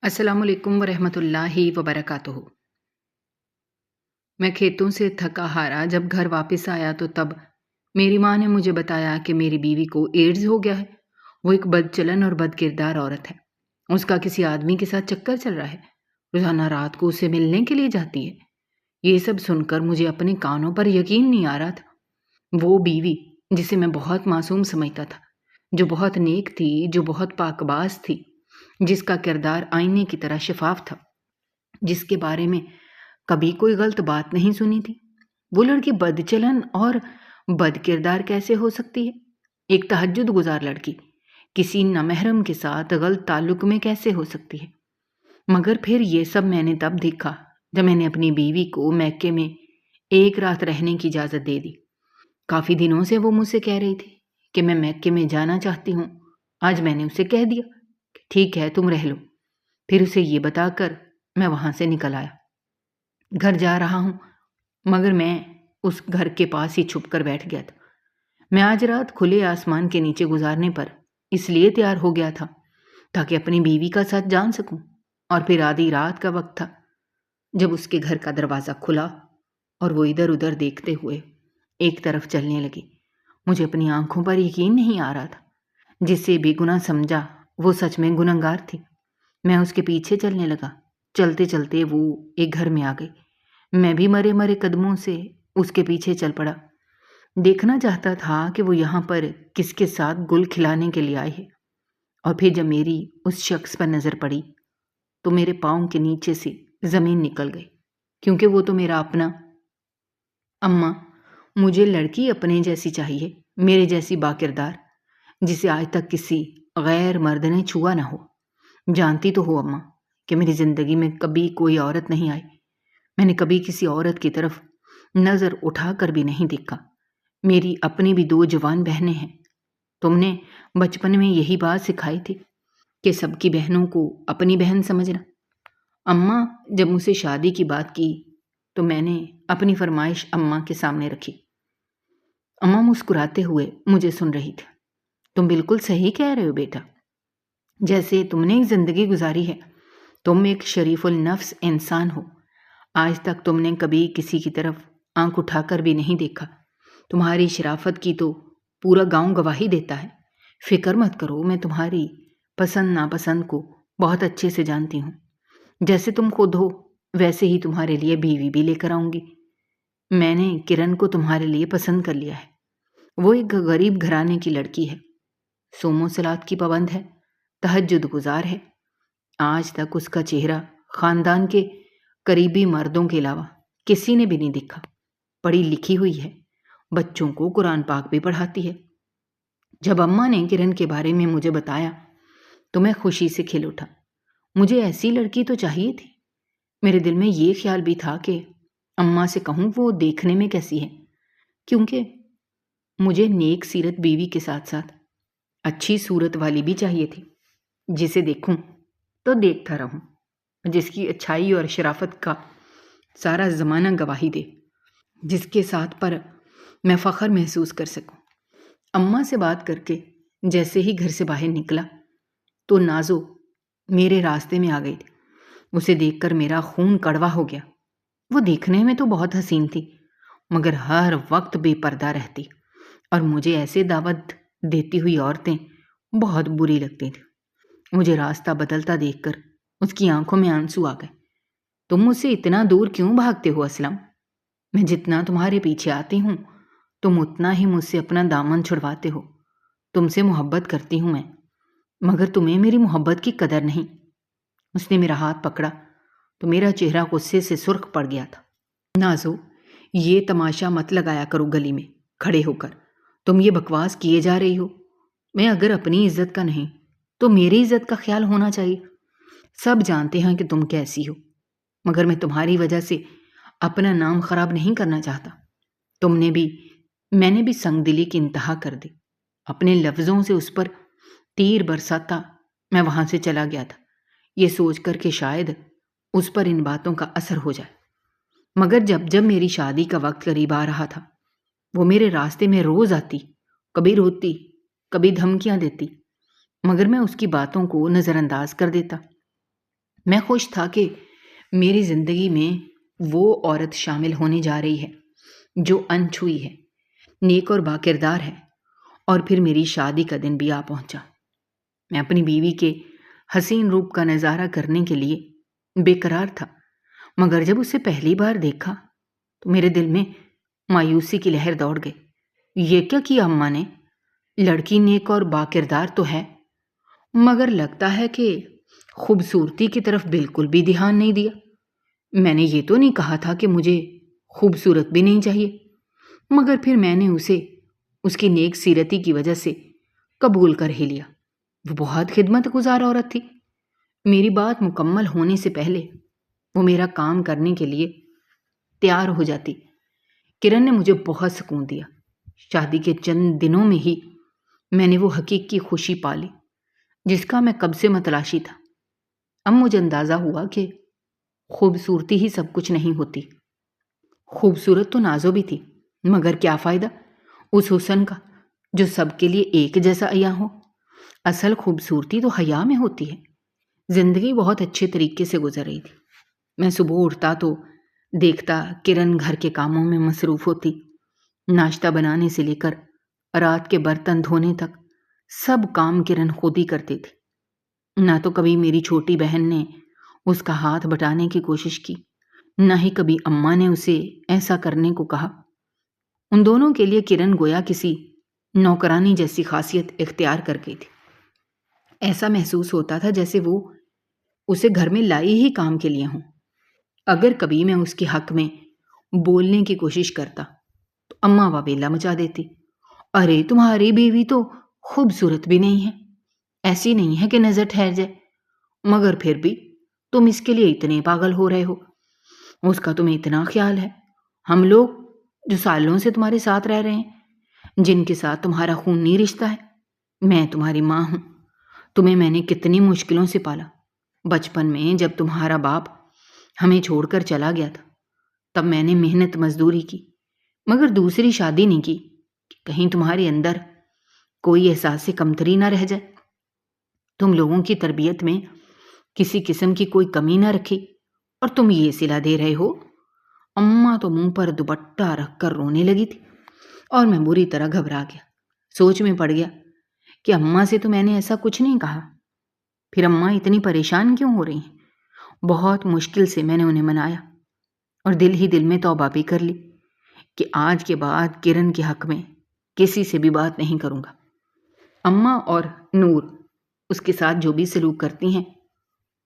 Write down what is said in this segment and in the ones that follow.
السلام علیکم ورحمۃ اللہ وبرکاتہ۔ میں کھیتوں سے تھکا ہارا جب گھر واپس آیا تو تب میری ماں نے مجھے بتایا کہ میری بیوی کو ایڈز ہو گیا ہے۔ وہ ایک بد چلن اور بد کردار عورت ہے۔ اس کا کسی آدمی کے ساتھ چکر چل رہا ہے، روزانہ رات کو اسے ملنے کے لیے جاتی ہے۔ یہ سب سن کر مجھے اپنے کانوں پر یقین نہیں آ رہا تھا۔ وہ بیوی جسے میں بہت معصوم سمجھتا تھا، جو بہت نیک تھی، جو بہت پاک باز تھی، جس کا کردار آئینے کی طرح شفاف تھا، جس کے بارے میں کبھی کوئی غلط بات نہیں سنی تھی، وہ لڑکی بد چلن اور بد کردار کیسے ہو سکتی ہے؟ ایک تہجد گزار لڑکی کسی نامحرم کے ساتھ غلط تعلق میں کیسے ہو سکتی ہے؟ مگر پھر یہ سب میں نے تب دیکھا جب میں نے اپنی بیوی کو میکے میں ایک رات رہنے کی اجازت دے دی۔ کافی دنوں سے وہ مجھ سے کہہ رہی تھی کہ میں میکے میں جانا چاہتی ہوں۔ آج میں نے اسے کہہ دیا کہ ٹھیک ہے، تم رہ لو۔ پھر اسے یہ بتا کر میں وہاں سے نکل آیا۔ گھر جا رہا ہوں، مگر میں اس گھر کے پاس ہی چھپ کر بیٹھ گیا تھا۔ میں آج رات کھلے آسمان کے نیچے گزارنے پر اس لیے تیار ہو گیا تھا تاکہ اپنی بیوی کا ساتھ جان سکوں۔ اور پھر آدھی رات کا وقت تھا جب اس کے گھر کا دروازہ کھلا اور وہ ادھر ادھر دیکھتے ہوئے ایک طرف چلنے لگی۔ مجھے اپنی آنکھوں پر یقین نہیں آ رہا تھا۔ جسے بے گناہ سمجھا وہ سچ میں گنہگار تھی۔ میں اس کے پیچھے چلنے لگا۔ چلتے چلتے وہ ایک گھر میں آ گئی۔ میں بھی مرے مرے قدموں سے اس کے پیچھے چل پڑا۔ دیکھنا چاہتا تھا کہ وہ یہاں پر کس کے ساتھ گل کھلانے کے لیے آئی ہے۔ اور پھر جب میری اس شخص پر نظر پڑی تو میرے پاؤں کے نیچے سے زمین نکل گئی، کیونکہ وہ تو میرا اپنا۔ اماں، مجھے لڑکی اپنے جیسی چاہیے، میرے جیسی باکردار، جسے آج تک کسی غیر مرد نے چھوا نہ ہو۔ جانتی تو ہو اماں کہ میری زندگی میں کبھی کوئی عورت نہیں آئی۔ میں نے کبھی کسی عورت کی طرف نظر اٹھا کر بھی نہیں دیکھا۔ میری اپنی بھی 2 جوان بہنیں ہیں۔ تم نے بچپن میں یہی بات سکھائی تھی کہ سب کی بہنوں کو اپنی بہن سمجھنا۔ اماں جب مجھ سے شادی کی بات کی تو میں نے اپنی فرمائش اماں کے سامنے رکھی۔ اماں مسکراتے ہوئے مجھے سن رہی تھی۔ تم بالکل صحیح کہہ رہے ہو بیٹا۔ جیسے تم نے ایک زندگی گزاری ہے، تم ایک شریف النفس انسان ہو۔ آج تک تم نے کبھی کسی کی طرف آنکھ اٹھا کر بھی نہیں دیکھا۔ تمہاری شرافت کی تو پورا گاؤں گواہی دیتا ہے۔ فکر مت کرو، میں تمہاری پسند ناپسند کو بہت اچھے سے جانتی ہوں۔ جیسے تم خود ہو ویسے ہی تمہارے لیے بیوی بھی لے کر آؤں گی۔ میں نے کرن کو تمہارے لیے پسند کر لیا ہے۔ وہ ایک غریب گھرانے کی لڑکی ہے، صوم و صلات کی پابند ہے، تہجد گزار ہے۔ آج تک اس کا چہرہ خاندان کے قریبی مردوں کے علاوہ کسی نے بھی نہیں دیکھا۔ پڑھی لکھی ہوئی ہے، بچوں کو قرآن پاک بھی پڑھاتی ہے۔ جب اماں نے کرن کے بارے میں مجھے بتایا تو میں خوشی سے کھل اٹھا۔ مجھے ایسی لڑکی تو چاہیے تھی۔ میرے دل میں یہ خیال بھی تھا کہ اماں سے کہوں وہ دیکھنے میں کیسی ہے، کیونکہ مجھے نیک سیرت بیوی کے ساتھ ساتھ اچھی صورت والی بھی چاہیے تھی، جسے دیکھوں تو دیکھتا رہوں، جس کی اچھائی اور شرافت کا سارا زمانہ گواہی دے، جس کے ساتھ پر میں فخر محسوس کر سکوں۔ اماں سے بات کر کے جیسے ہی گھر سے باہر نکلا تو نازو میرے راستے میں آ گئی تھی۔ اسے دیکھ کر میرا خون کڑوا ہو گیا۔ وہ دیکھنے میں تو بہت حسین تھی، مگر ہر وقت بے پردہ رہتی اور مجھے ایسے دعوت دیتی ہوئی عورتیں بہت بری لگتی تھیں۔ مجھے راستہ بدلتا دیکھ کر اس کی آنکھوں میں آنسو آ گئے۔ تم مجھ سے اتنا دور کیوں بھاگتے ہو اسلم؟ میں جتنا تمہارے پیچھے آتی ہوں تم اتنا ہی مجھ سے اپنا دامن چھڑواتے ہو۔ تم سے محبت کرتی ہوں میں، مگر تمہیں میری محبت کی قدر نہیں۔ اس نے میرا ہاتھ پکڑا تو میرا چہرہ غصے سے سرخ پڑ گیا تھا۔ نازو، یہ تماشا مت لگایا کرو گلی میں کھڑے ہو کر۔ تم یہ بکواس کیے جا رہی ہو۔ میں اگر اپنی عزت کا نہیں تو میری عزت کا خیال ہونا چاہیے۔ سب جانتے ہیں کہ تم کیسی ہو، مگر میں تمہاری وجہ سے اپنا نام خراب نہیں کرنا چاہتا۔ میں نے بھی سنگ دلی کی انتہا کر دی۔ اپنے لفظوں سے اس پر تیر برساتا میں وہاں سے چلا گیا تھا، یہ سوچ کر کہ شاید اس پر ان باتوں کا اثر ہو جائے۔ مگر جب جب میری شادی کا وقت قریب آ رہا تھا وہ میرے راستے میں روز آتی، کبھی روتی، کبھی دھمکیاں دیتی، مگر میں اس کی باتوں کو نظر انداز کر دیتا۔ میں خوش تھا کہ میری زندگی میں وہ عورت شامل ہونے جا رہی ہے جو انچھوئی ہے، نیک اور باکردار ہے۔ اور پھر میری شادی کا دن بھی آ پہنچا۔ میں اپنی بیوی کے حسین روپ کا نظارہ کرنے کے لیے بے قرار تھا، مگر جب اسے پہلی بار دیکھا تو میرے دل میں مایوسی کی لہر دوڑ گئی۔ یہ کیا کیا اماں نے؟ لڑکی نیک اور باکردار تو ہے، مگر لگتا ہے کہ خوبصورتی کی طرف بالکل بھی دھیان نہیں دیا۔ میں نے یہ تو نہیں کہا تھا کہ مجھے خوبصورت بھی نہیں چاہیے، مگر پھر میں نے اسے اس کی نیک سیرتی کی وجہ سے قبول کر ہی لیا۔ وہ بہت خدمت گزار عورت تھی۔ میری بات مکمل ہونے سے پہلے وہ میرا کام کرنے کے لیے تیار ہو جاتی۔ کرن نے مجھے بہت سکون دیا۔ شادی کے چند دنوں میں ہی میں نے وہ حقیقی خوشی پالی جس کا میں کب سے متلاشی تھا۔ اب مجھے اندازہ ہوا کہ خوبصورتی ہی سب کچھ نہیں ہوتی۔ خوبصورت تو نازو بھی تھی، مگر کیا فائدہ اس حسن کا جو سب کے لیے ایک جیسا عیاں ہو۔ اصل خوبصورتی تو حیا میں ہوتی ہے۔ زندگی بہت اچھے طریقے سے گزر رہی تھی۔ میں صبح اٹھتا تو دیکھتا کرن گھر کے کاموں میں مصروف ہوتی۔ ناشتہ بنانے سے لے کر رات کے برتن دھونے تک سب کام کرن خود ہی کرتی تھی۔ نہ تو کبھی میری چھوٹی بہن نے اس کا ہاتھ بٹانے کی کوشش کی، نہ ہی کبھی اماں نے اسے ایسا کرنے کو کہا۔ ان دونوں کے لیے کرن گویا کسی نوکرانی جیسی خاصیت اختیار کر گئی تھی۔ ایسا محسوس ہوتا تھا جیسے وہ اسے گھر میں لائی ہی کام کے لیے ہوں۔ اگر کبھی میں اس کے حق میں بولنے کی کوشش کرتا تو اماں واویلا مچا دیتی۔ ارے تمہاری بیوی تو خوبصورت بھی نہیں ہے، ایسی نہیں ہے کہ نظر ٹھہر جائے، مگر پھر بھی تم اس کے لیے اتنے پاگل ہو رہے ہو، اس کا تمہیں اتنا خیال ہے۔ ہم لوگ جو سالوں سے تمہارے ساتھ رہ رہے ہیں، جن کے ساتھ تمہارا خونی رشتہ ہے، میں تمہاری ماں ہوں، تمہیں میں نے کتنی مشکلوں سے پالا۔ بچپن میں جب تمہارا باپ ہمیں چھوڑ کر چلا گیا تھا تب میں نے محنت مزدوری کی، مگر دوسری شادی نہیں کی کہ کہیں تمہارے اندر کوئی احساس کمتری نہ رہ جائے۔ تم لوگوں کی تربیت میں کسی قسم کی کوئی کمی نہ رکھی اور تم یہ صلہ دے رہے ہو۔ اماں تو منہ پر دوپٹہ رکھ کر رونے لگی تھی اور میں بری طرح گھبرا گیا۔ سوچ میں پڑ گیا کہ اماں سے تو میں نے ایسا کچھ نہیں کہا، پھر اماں اتنی پریشان کیوں ہو رہی ہیں؟ بہت مشکل سے میں نے انہیں منایا اور دل ہی دل میں توبہ بھی کر لی کہ آج کے بعد کرن کے حق میں کسی سے بھی بات نہیں کروں گا۔ اماں اور نور اس کے ساتھ جو بھی سلوک کرتی ہیں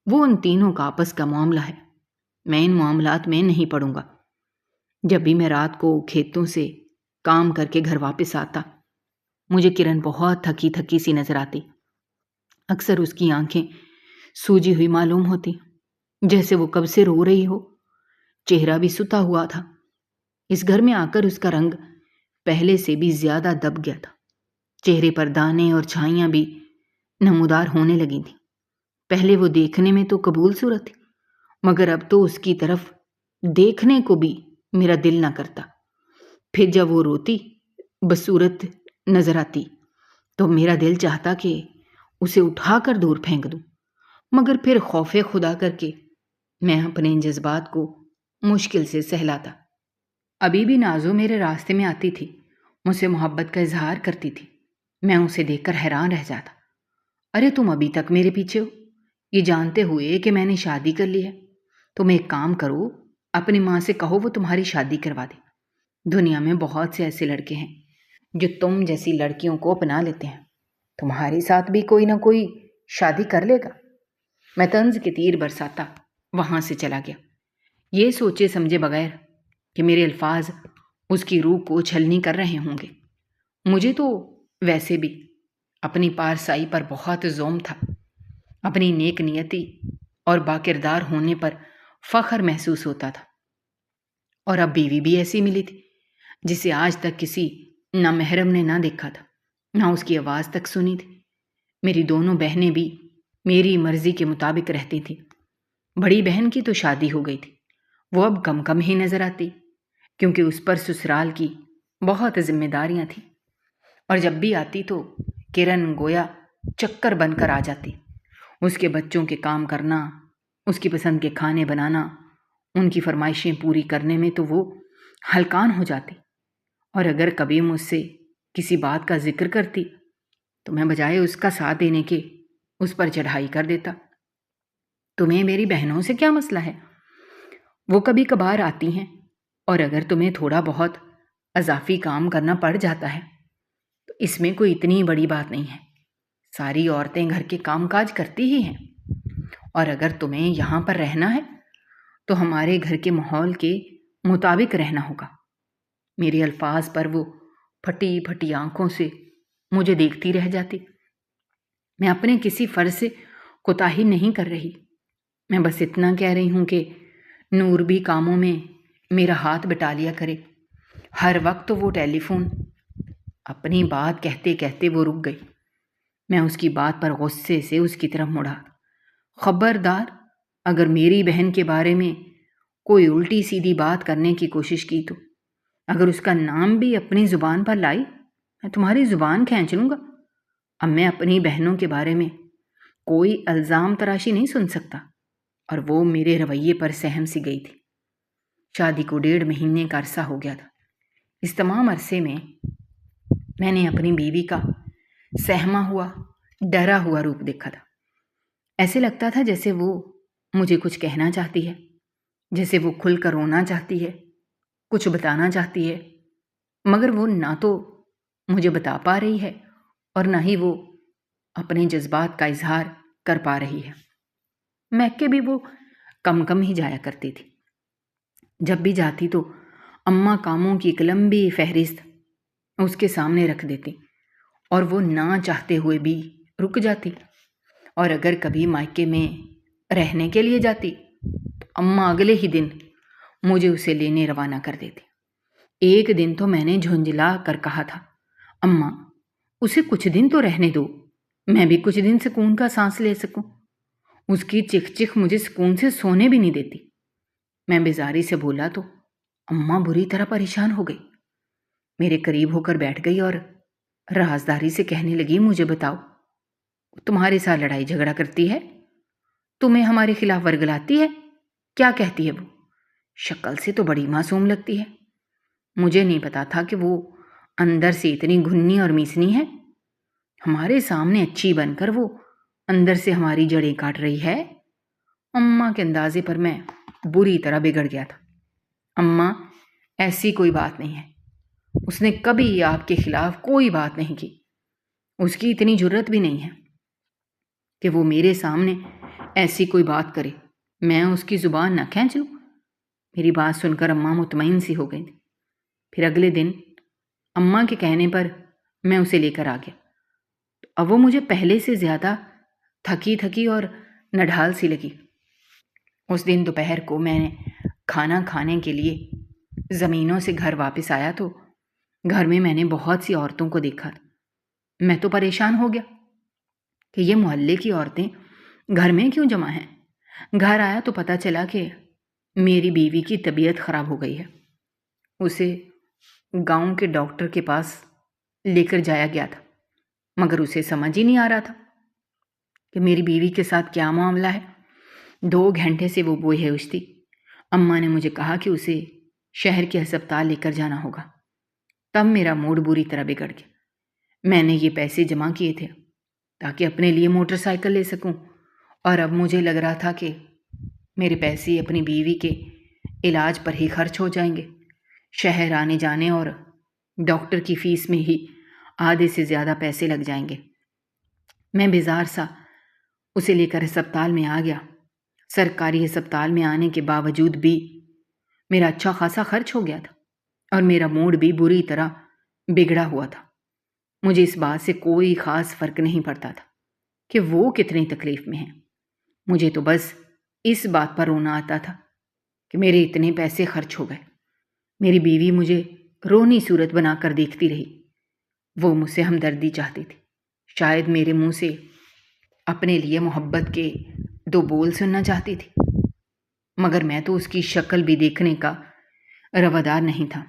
وہ ان تینوں کا آپس کا معاملہ ہے، میں ان معاملات میں نہیں پڑوں گا۔ جب بھی میں رات کو کھیتوں سے کام کر کے گھر واپس آتا مجھے کرن بہت تھکی تھکی سی نظر آتی۔ اکثر اس کی آنکھیں سوجی ہوئی معلوم ہوتی، جیسے وہ کب سے رو رہی ہو۔ چہرہ بھی ستا ہوا تھا۔ اس گھر میں آ کر اس کا رنگ پہلے سے بھی زیادہ دب گیا تھا۔ چہرے پر دانے اور چھائیاں بھی نمودار ہونے لگی تھیں۔ پہلے وہ دیکھنے میں تو قبول صورت تھی، مگر اب تو اس کی طرف دیکھنے کو بھی میرا دل نہ کرتا۔ پھر جب وہ روتی بصورت نظر آتی تو میرا دل چاہتا کہ اسے اٹھا کر دور پھینک دوں، مگر پھر خوف خدا کر کے میں اپنے ان جذبات کو مشکل سے سہلاتا۔ ابھی بھی نازو میرے راستے میں آتی تھی، مجھ سے محبت کا اظہار کرتی تھی۔ میں اسے دیکھ کر حیران رہ جاتا۔ ارے تم ابھی تک میرے پیچھے ہو، یہ جانتے ہوئے کہ میں نے شادی کر لی ہے؟ تم ایک کام کرو، اپنی ماں سے کہو وہ تمہاری شادی کروا دے۔ دنیا میں بہت سے ایسے لڑکے ہیں جو تم جیسی لڑکیوں کو اپنا لیتے ہیں، تمہارے ساتھ بھی کوئی نہ کوئی شادی کر لے گا۔ میں طنز کے تیر برساتا وہاں سے چلا گیا، یہ سوچے سمجھے بغیر کہ میرے الفاظ اس کی روح کو چھلنی کر رہے ہوں گے۔ مجھے تو ویسے بھی اپنی پارسائی پر بہت زوم تھا، اپنی نیک نیتی اور باکردار ہونے پر فخر محسوس ہوتا تھا۔ اور اب بیوی بھی ایسی ملی تھی جسے آج تک کسی نامحرم نے نہ دیکھا تھا، نہ اس کی آواز تک سنی تھی۔ میری دونوں بہنیں بھی میری مرضی کے مطابق رہتی تھیں۔ بڑی بہن کی تو شادی ہو گئی تھی، وہ اب کم کم ہی نظر آتی کیونکہ اس پر سسرال کی بہت ذمہ داریاں تھیں، اور جب بھی آتی تو کرن گویا چکر بن کر آ جاتی۔ اس کے بچوں کے کام کرنا، اس کی پسند کے کھانے بنانا، ان کی فرمائشیں پوری کرنے میں تو وہ ہلکان ہو جاتی، اور اگر کبھی مجھ سے کسی بات کا ذکر کرتی تو میں بجائے اس کا ساتھ دینے کے اس پر چڑھائی کر دیتا۔ تمہیں میری بہنوں سے کیا مسئلہ ہے؟ وہ کبھی کبھار آتی ہیں، اور اگر تمہیں تھوڑا بہت اضافی کام کرنا پڑ جاتا ہے تو اس میں کوئی اتنی بڑی بات نہیں ہے۔ ساری عورتیں گھر کے کام کاج کرتی ہی ہیں، اور اگر تمہیں یہاں پر رہنا ہے تو ہمارے گھر کے ماحول کے مطابق رہنا ہوگا۔ میرے الفاظ پر وہ پھٹی پھٹی آنکھوں سے مجھے دیکھتی رہ جاتی۔ میں اپنے کسی فرض سے کوتاہی نہیں کر رہی، میں بس اتنا کہہ رہی ہوں کہ نور بھی کاموں میں میرا ہاتھ بٹا لیا کرے۔ ہر وقت تو وہ ٹیلی فون۔ اپنی بات کہتے کہتے وہ رک گئی۔ میں اس کی بات پر غصے سے اس کی طرف مڑا۔ خبردار، اگر میری بہن کے بارے میں کوئی الٹی سیدھی بات کرنے کی کوشش کی تو اگر اس کا نام بھی اپنی زبان پر لائی، میں تمہاری زبان کھینچ لوں گا۔ اب میں اپنی بہنوں کے بارے میں کوئی الزام تراشی نہیں سن سکتا، اور وہ میرے رویے پر سہم سی گئی تھی۔ شادی کو 1.5 مہینے کا عرصہ ہو گیا تھا۔ اس تمام عرصے میں میں نے اپنی بیوی کا سہما ہوا، ڈرا ہوا روپ دیکھا تھا۔ ایسے لگتا تھا جیسے وہ مجھے کچھ کہنا چاہتی ہے، جیسے وہ کھل کر رونا چاہتی ہے، کچھ بتانا چاہتی ہے، مگر وہ نہ تو مجھے بتا پا رہی ہے اور نہ ہی وہ اپنے جذبات کا اظہار کر پا رہی ہے۔ میکے بھی وہ کم کم ہی جایا کرتی تھی۔ جب بھی جاتی تو اماں کاموں کی ایک لمبی فہرست اس کے سامنے رکھ دیتی، اور وہ نہ چاہتے ہوئے بھی رک جاتی۔ اور اگر کبھی مائکے میں رہنے کے لیے جاتی تو اماں اگلے ہی دن مجھے اسے لینے روانہ کر دیتی۔ ایک دن تو میں نے جھنجھلا کر کہا تھا، اماں اسے کچھ دن تو رہنے دو، میں بھی کچھ دن سکون کا سانس لے سکوں۔ اس کی چکھ چکھ مجھے سکون سے سونے بھی نہیں دیتی۔ میں بیزاری سے بولا تو اماں بری طرح پریشان ہو گئی، میرے قریب ہو کر بیٹھ گئی اور رازداری سے کہنے لگی، مجھے بتاؤ، تمہارے ساتھ لڑائی جھگڑا کرتی ہے؟ تمہیں ہمارے خلاف ورگلاتی ہے؟ کیا کہتی ہے وہ؟ شکل سے تو بڑی معصوم لگتی ہے۔ مجھے نہیں پتا تھا کہ وہ اندر سے اتنی گھنی اور میسنی ہے۔ ہمارے سامنے اچھی بن کر وہ اندر سے ہماری جڑیں کاٹ رہی ہے۔ اماں کے اندازے پر میں بری طرح بگڑ گیا تھا۔ اماں ایسی کوئی بات نہیں ہے، اس نے کبھی آپ کے خلاف کوئی بات نہیں کی۔ اس کی اتنی جرت بھی نہیں ہے کہ وہ میرے سامنے ایسی کوئی بات کرے، میں اس کی زبان نہ کھینچ لوں۔ میری بات سن کر اماں مطمئن سی ہو گئی تھی۔ پھر اگلے دن اماں کے کہنے پر میں اسے لے کر آ گیا۔ اب وہ مجھے پہلے سے زیادہ تھکی تھکی اور نڈھال سی لگی۔ اس دن دوپہر کو میں نے کھانا کھانے کے لیے زمینوں سے گھر واپس آیا تو گھر میں نے بہت سی عورتوں کو دیکھا۔ میں تو پریشان ہو گیا کہ یہ محلے کی عورتیں گھر میں کیوں جمع ہیں۔ گھر آیا تو پتہ چلا کہ میری بیوی کی طبیعت خراب ہو گئی ہے۔ اسے گاؤں کے ڈاکٹر کے پاس لے کر جایا گیا تھا، مگر اسے سمجھ ہی نہیں آ رہا تھا کہ میری بیوی کے ساتھ کیا معاملہ ہے۔ 2 گھنٹے سے وہ بے ہوش تھی۔ اماں نے مجھے کہا کہ اسے شہر کے ہسپتال لے کر جانا ہوگا۔ تب میرا موڈ بری طرح بگڑ گیا۔ میں نے یہ پیسے جمع کیے تھے تاکہ اپنے لیے موٹر سائیکل لے سکوں، اور اب مجھے لگ رہا تھا کہ میرے پیسے اپنی بیوی کے علاج پر ہی خرچ ہو جائیں گے۔ شہر آنے جانے اور ڈاکٹر کی فیس میں ہی آدھے سے زیادہ پیسے لگ جائیں گے۔ میں بیزار سا اسے لے کر ہسپتال میں آ گیا۔ سرکاری ہسپتال میں آنے کے باوجود بھی میرا اچھا خاصا خرچ ہو گیا تھا، اور میرا موڈ بھی بری طرح بگڑا ہوا تھا۔ مجھے اس بات سے کوئی خاص فرق نہیں پڑتا تھا کہ وہ کتنی تکلیف میں ہیں۔ مجھے تو بس اس بات پر رونا آتا تھا کہ میرے اتنے پیسے خرچ ہو گئے۔ میری بیوی مجھے رونی صورت بنا کر دیکھتی رہی۔ وہ مجھ سے ہمدردی چاہتی تھی، شاید میرے منہ سے اپنے لیے محبت کے 2 بول سننا چاہتی تھی، مگر میں تو اس کی شکل بھی دیکھنے کا روادار نہیں تھا۔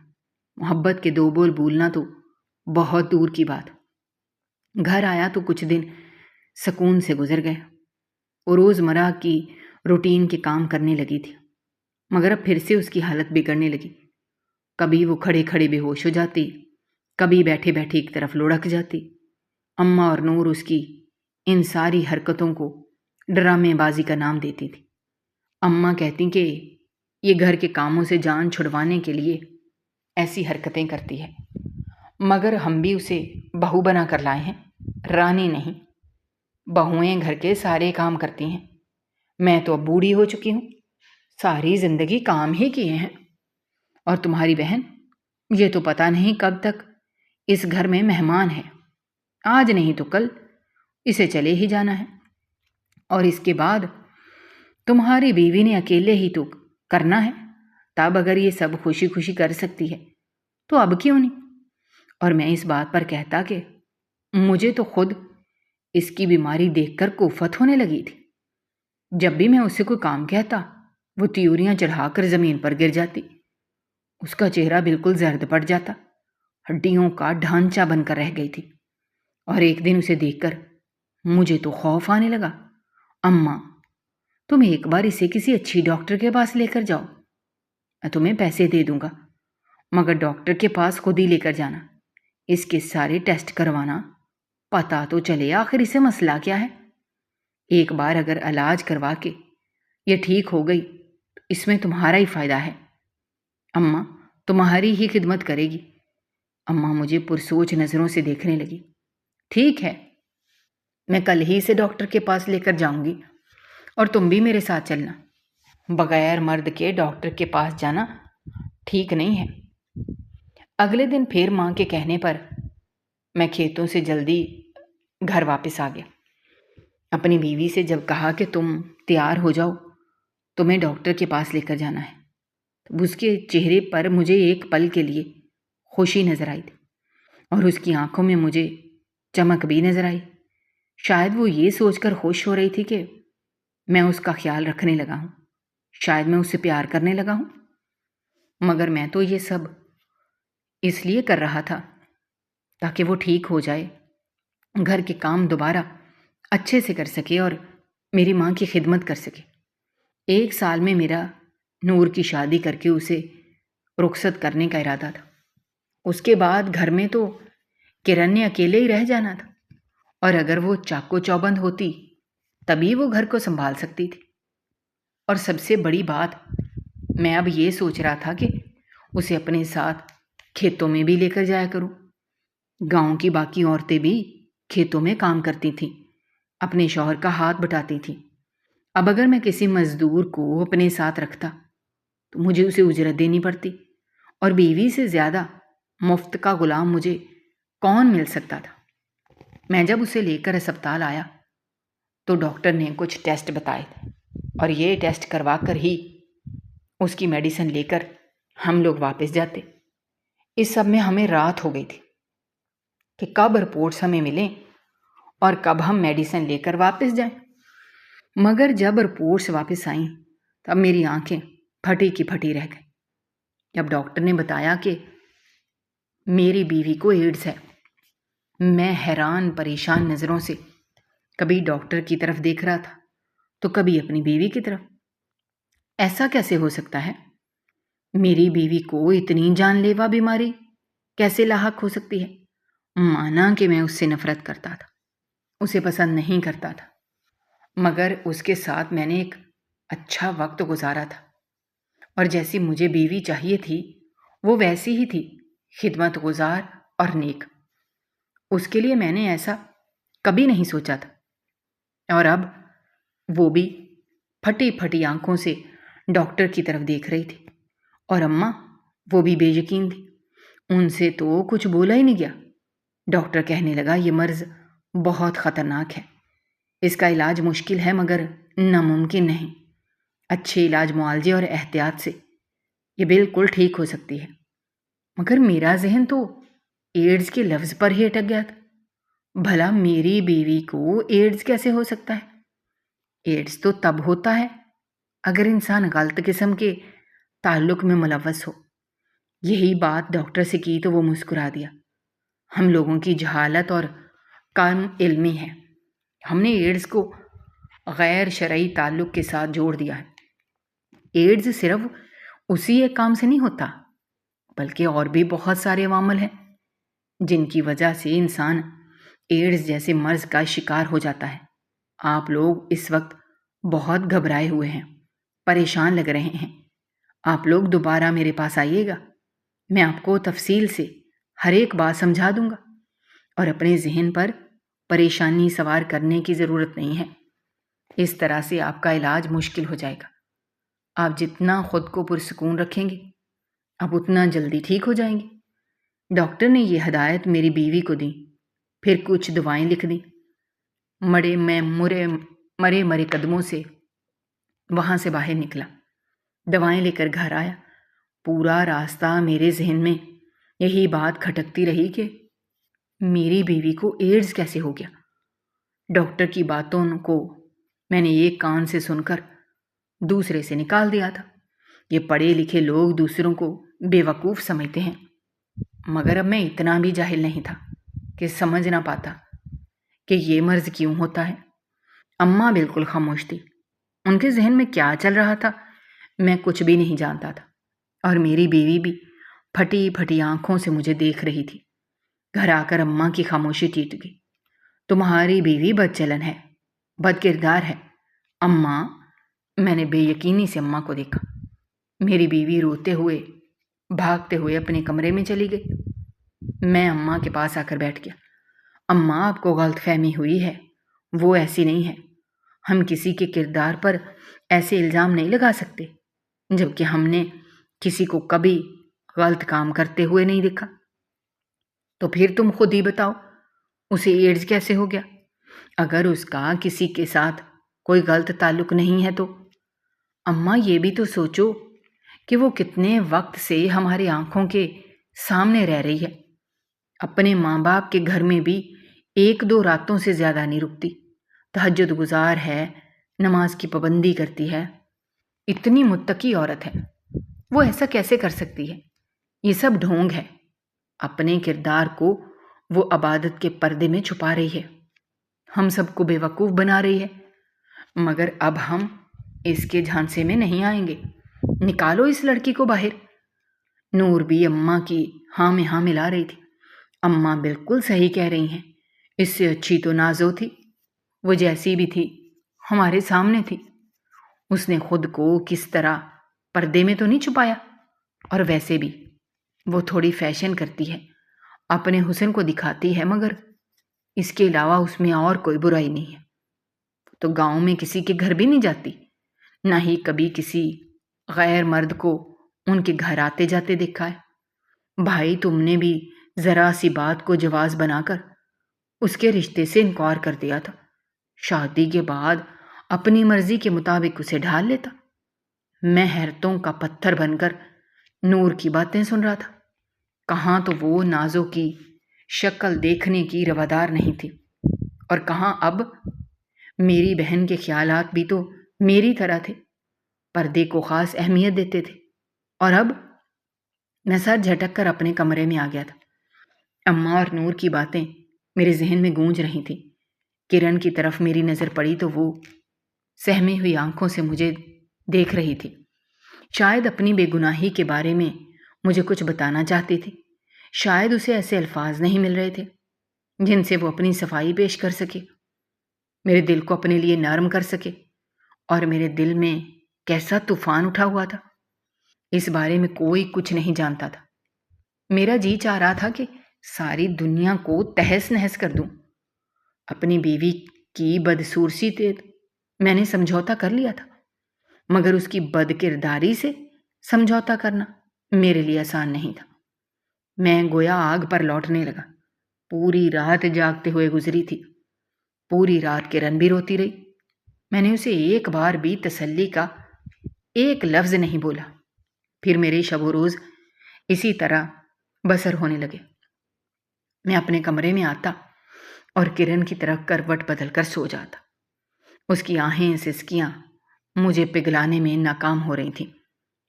محبت کے 2 بول بولنا تو بہت دور کی بات۔ گھر آیا تو کچھ دن سکون سے گزر گئے۔ روزمرہ کی روٹین کے کام کرنے لگی تھی، مگر اب پھر سے اس کی حالت بگڑنے لگی۔ کبھی وہ کھڑے کھڑے بے ہوش ہو جاتی، کبھی بیٹھے بیٹھے ایک طرف لڑک جاتی۔ اماں اور نور اس کی ان ساری حرکتوں کو ڈرامے بازی کا نام دیتی تھی۔ اماں کہتی کہ یہ گھر کے کاموں سے جان چھڑوانے کے لیے ایسی حرکتیں کرتی ہے، مگر ہم بھی اسے بہو بنا کر لائے ہیں، رانی نہیں۔ بہویں گھر کے سارے کام کرتی ہیں، میں تو اب بوڑھی ہو چکی ہوں، ساری زندگی کام ہی کیے ہیں۔ اور تمہاری بہن، یہ تو پتہ نہیں کب تک اس گھر میں مہمان ہے، آج نہیں تو کل اسے چلے ہی جانا ہے، اور اس کے بعد تمہاری بیوی نے اکیلے ہی تو کرنا ہے۔ تب اگر یہ سب خوشی خوشی کر سکتی ہے تو اب کیوں نہیں؟ اور میں اس بات پر کہتا کہ مجھے تو خود اس کی بیماری دیکھ کر کوفت ہونے لگی تھی۔ جب بھی میں اسے کوئی کام کہتا، وہ تیوریاں چڑھا کر زمین پر گر جاتی، اس کا چہرہ بالکل زرد پڑ جاتا، ہڈیوں کا ڈھانچہ بن کر رہ گئی تھی۔ اور ایک دن اسے دیکھ کر مجھے تو خوف آنے لگا۔ اماں، تم ایک بار اسے کسی اچھی ڈاکٹر کے پاس لے کر جاؤ، میں تمہیں پیسے دے دوں گا، مگر ڈاکٹر کے پاس خود ہی لے کر جانا، اس کے سارے ٹیسٹ کروانا، پتہ تو چلے آخر اسے مسئلہ کیا ہے۔ ایک بار اگر علاج کروا کے یہ ٹھیک ہو گئی تو اس میں تمہارا ہی فائدہ ہے، اماں تمہاری ہی خدمت کرے گی۔ اماں مجھے پرسوچ نظروں سے دیکھنے لگی۔ ٹھیک ہے، میں کل ہی سے ڈاکٹر کے پاس لے کر جاؤں گی، اور تم بھی میرے ساتھ چلنا۔ بغیر مرد کے ڈاکٹر کے پاس جانا ٹھیک نہیں ہے۔ اگلے دن پھر ماں کے کہنے پر میں کھیتوں سے جلدی گھر واپس آ گیا۔ اپنی بیوی سے جب کہا کہ تم تیار ہو جاؤ، تمہیں ڈاکٹر کے پاس لے کر جانا ہے، تو اس کے چہرے پر مجھے ایک پل کے لیے خوشی نظر آئی تھی، اور اس کی آنکھوں میں مجھے چمک بھی نظر آئی۔ شاید وہ یہ سوچ کر خوش ہو رہی تھی کہ میں اس کا خیال رکھنے لگا ہوں، شاید میں اسے پیار کرنے لگا ہوں، مگر میں تو یہ سب اس لیے کر رہا تھا تاکہ وہ ٹھیک ہو جائے، گھر کے کام دوبارہ اچھے سے کر سکے اور میری ماں کی خدمت کر سکے۔ 1 سال میں میرا نور کی شادی کر کے اسے رخصت کرنے کا ارادہ تھا۔ اس کے بعد گھر میں تو کرن نے اکیلے ہی رہ جانا تھا، اور اگر وہ چاقو چوبند ہوتی تبھی وہ گھر کو سنبھال سکتی تھی۔ اور سب سے بڑی بات، میں اب یہ سوچ رہا تھا کہ اسے اپنے ساتھ کھیتوں میں بھی لے کر جایا کروں۔ گاؤں کی باقی عورتیں بھی کھیتوں میں کام کرتی تھیں، اپنے شوہر کا ہاتھ بٹاتی تھیں۔ اب اگر میں کسی مزدور کو اپنے ساتھ رکھتا تو مجھے اسے اجرت دینی پڑتی، اور بیوی سے زیادہ مفت کا غلام مجھے کون مل سکتا تھا۔ میں جب اسے لے کر اسپتال آیا تو ڈاکٹر نے کچھ ٹیسٹ بتائے تھے، اور یہ ٹیسٹ کروا کر ہی اس کی میڈیسن لے کر ہم لوگ واپس جاتے۔ اس سب میں ہمیں رات ہو گئی تھی کہ کب رپورٹس ہمیں ملیں اور کب ہم میڈیسن لے کر واپس جائیں۔ مگر جب رپورٹس واپس آئیں تب میری آنکھیں پھٹی کی پھٹی رہ گئیں۔ جب ڈاکٹر نے بتایا کہ میری بیوی کو ایڈز ہے، میں حیران پریشان نظروں سے کبھی ڈاکٹر کی طرف دیکھ رہا تھا تو کبھی اپنی بیوی کی طرف۔ ایسا کیسے ہو سکتا ہے؟ میری بیوی کو اتنی جان لیوا بیماری کیسے لاحق ہو سکتی ہے؟ مانا کہ میں اس سے نفرت کرتا تھا، اسے پسند نہیں کرتا تھا، مگر اس کے ساتھ میں نے ایک اچھا وقت گزارا تھا، اور جیسی مجھے بیوی چاہیے تھی وہ ویسی ہی تھی، خدمت گزار اور نیک۔ اس کے لیے میں نے ایسا کبھی نہیں سوچا تھا۔ اور اب وہ بھی پھٹی پھٹی آنکھوں سے ڈاکٹر کی طرف دیکھ رہی تھی، اور اماں وہ بھی بے یقین تھی، ان سے تو کچھ بولا ہی نہیں گیا۔ ڈاکٹر کہنے لگا یہ مرض بہت خطرناک ہے، اس کا علاج مشکل ہے مگر ناممکن نہیں، اچھے علاج معالجے اور احتیاط سے یہ بالکل ٹھیک ہو سکتی ہے۔ مگر میرا ذہن تو ایڈز کے لفظ پر ہی اٹک گیا تھا۔ بھلا میری بیوی کو ایڈز کیسے ہو سکتا ہے؟ ایڈز تو تب ہوتا ہے اگر انسان غلط قسم کے تعلق میں ملوث ہو۔ یہی بات ڈاکٹر سے کی تو وہ مسکرا دیا۔ ہم لوگوں کی جہالت اور کم علمی ہے، ہم نے ایڈز کو غیر شرعی تعلق کے ساتھ جوڑ دیا ہے۔ ایڈز صرف اسی ایک کام سے نہیں ہوتا، بلکہ اور بھی بہت سارے عوامل ہیں جن کی وجہ سے انسان ایڈز جیسے مرض کا شکار ہو جاتا ہے۔ آپ لوگ اس وقت بہت گھبرائے ہوئے ہیں، پریشان لگ رہے ہیں۔ آپ لوگ دوبارہ میرے پاس آئیے گا، میں آپ کو تفصیل سے ہر ایک بات سمجھا دوں گا، اور اپنے ذہن پر پریشانی سوار کرنے کی ضرورت نہیں ہے۔ اس طرح سے آپ کا علاج مشکل ہو جائے گا۔ آپ جتنا خود کو پرسکون رکھیں گے، آپ اتنا جلدی ٹھیک ہو جائیں گے۔ ڈاکٹر نے یہ ہدایت میری بیوی کو دی، پھر کچھ دعائیں لکھ دیں۔ مرے مرے قدموں سے وہاں سے باہر نکلا، دوائیں لے کر گھر آیا۔ پورا راستہ میرے ذہن میں یہی بات کھٹکتی رہی کہ میری بیوی کو ایڈز کیسے ہو گیا۔ ڈاکٹر کی باتوں کو میں نے ایک کان سے سن کر دوسرے سے نکال دیا تھا۔ یہ پڑھے لکھے لوگ دوسروں کو بے وقوف سمجھتے ہیں، مگر اب میں اتنا بھی جاہل نہیں تھا کہ سمجھ نہ پاتا کہ یہ مرض کیوں ہوتا ہے۔ اماں بالکل خاموش تھی۔ ان کے ذہن میں کیا چل رہا تھا میں کچھ بھی نہیں جانتا تھا، اور میری بیوی بھی پھٹی پھٹی آنکھوں سے مجھے دیکھ رہی تھی۔ گھر آ کر اماں کی خاموشی ٹوٹ گئی۔ تمہاری بیوی بد چلن ہے، بد کردار ہے اماں۔ میں نے بے یقینی سے اماں کو دیکھا۔ میری بیوی روتے ہوئے بھاگتے ہوئے اپنے کمرے میں چلی گئی۔ میں اماں کے پاس آ کر بیٹھ گیا۔ اماں، آپ کو غلط فہمی ہوئی ہے، وہ ایسی نہیں ہے۔ ہم کسی کے کردار پر ایسے الزام نہیں لگا سکتے جبکہ ہم نے کسی کو کبھی غلط کام کرتے ہوئے نہیں دیکھا۔ تو پھر تم خود ہی بتاؤ، اسے ایڈز کیسے ہو گیا؟ اگر اس کا کسی کے ساتھ کوئی غلط تعلق نہیں ہے تو اماں یہ بھی تو سوچو کہ وہ کتنے وقت سے ہماری آنکھوں کے سامنے رہ رہی ہے، اپنے ماں باپ کے گھر میں بھی 1-2 راتوں سے زیادہ نہیں رکتی، تہجد گزار ہے، نماز کی پابندی کرتی ہے، اتنی متقی عورت ہے۔ وہ ایسا کیسے کر سکتی ہے؟ یہ سب ڈھونگ ہے۔ اپنے کردار کو وہ عبادت کے پردے میں چھپا رہی ہے، ہم سب کو بے وقوف بنا رہی ہے، مگر اب ہم اس کے جھانسے میں نہیں آئیں گے۔ نکالو اس لڑکی کو باہر۔ نور بھی اماں کی ہاں میں ہاں ملا رہی تھی۔ اماں بالکل صحیح کہہ رہی ہیں، اس سے اچھی تو نازو تھی، وہ جیسی بھی تھی ہمارے سامنے تھی۔ اس نے خود کو کس طرح پردے میں تو نہیں چھپایا، اور ویسے بھی وہ تھوڑی فیشن کرتی ہے، اپنے حسن کو دکھاتی ہے، مگر اس کے علاوہ اس میں اور کوئی برائی نہیں ہے۔ تو گاؤں میں کسی کے گھر بھی نہیں جاتی، نہ ہی کبھی کسی غیر مرد کو ان کے گھر آتے جاتے دیکھا ہے۔ بھائی، تم نے بھی ذرا سی بات کو جواز بنا کر اس کے رشتے سے انکار کر دیا تھا، شادی کے بعد اپنی مرضی کے مطابق اسے ڈھال لیتا۔ میں حیرتوں کا پتھر بن کر نور کی باتیں سن رہا تھا۔ کہاں تو وہ نازو کی شکل دیکھنے کی روادار نہیں تھی، اور کہاں اب میری بہن کے خیالات بھی تو میری طرح تھے، پردے کو خاص اہمیت دیتے تھے، اور اب میں سر جھٹک کر اپنے کمرے میں آ گیا تھا۔ اماں اور نور کی باتیں میرے ذہن میں گونج رہی تھیں۔ کرن کی طرف میری نظر پڑی تو وہ سہمی ہوئی آنکھوں سے مجھے دیکھ رہی تھی، شاید اپنی بے گناہی کے بارے میں مجھے کچھ بتانا چاہتی تھی۔ شاید اسے ایسے الفاظ نہیں مل رہے تھے جن سے وہ اپنی صفائی پیش کر سکے، میرے دل کو اپنے لیے نرم کر سکے، اور میرے دل میں کیسا طوفان اٹھا ہوا تھا، اس بارے میں کوئی کچھ نہیں جانتا تھا۔ میرا جی چاہ رہا تھا کہ ساری دنیا کو تہس نہس کر دوں۔ اپنی بیوی کی بدسورسی سے میں نے سمجھوتا کر لیا تھا، مگر اس کی بد کرداری سے سمجھوتا کرنا میرے لیے آسان نہیں تھا۔ میں گویا آگ پر لوٹنے لگا۔ پوری رات جاگتے ہوئے گزری تھی، پوری رات کرن بھی روتی رہی۔ میں نے اسے ایک بار بھی تسلی کا ایک لفظ نہیں بولا۔ پھر میرے شب و روز اسی طرح بسر ہونے لگے۔ میں اپنے کمرے میں آتا اور کرن کی طرف کروٹ بدل کر سو جاتا۔ اس کی آہیں سسکیاں مجھے پگھلانے میں ناکام ہو رہی تھیں۔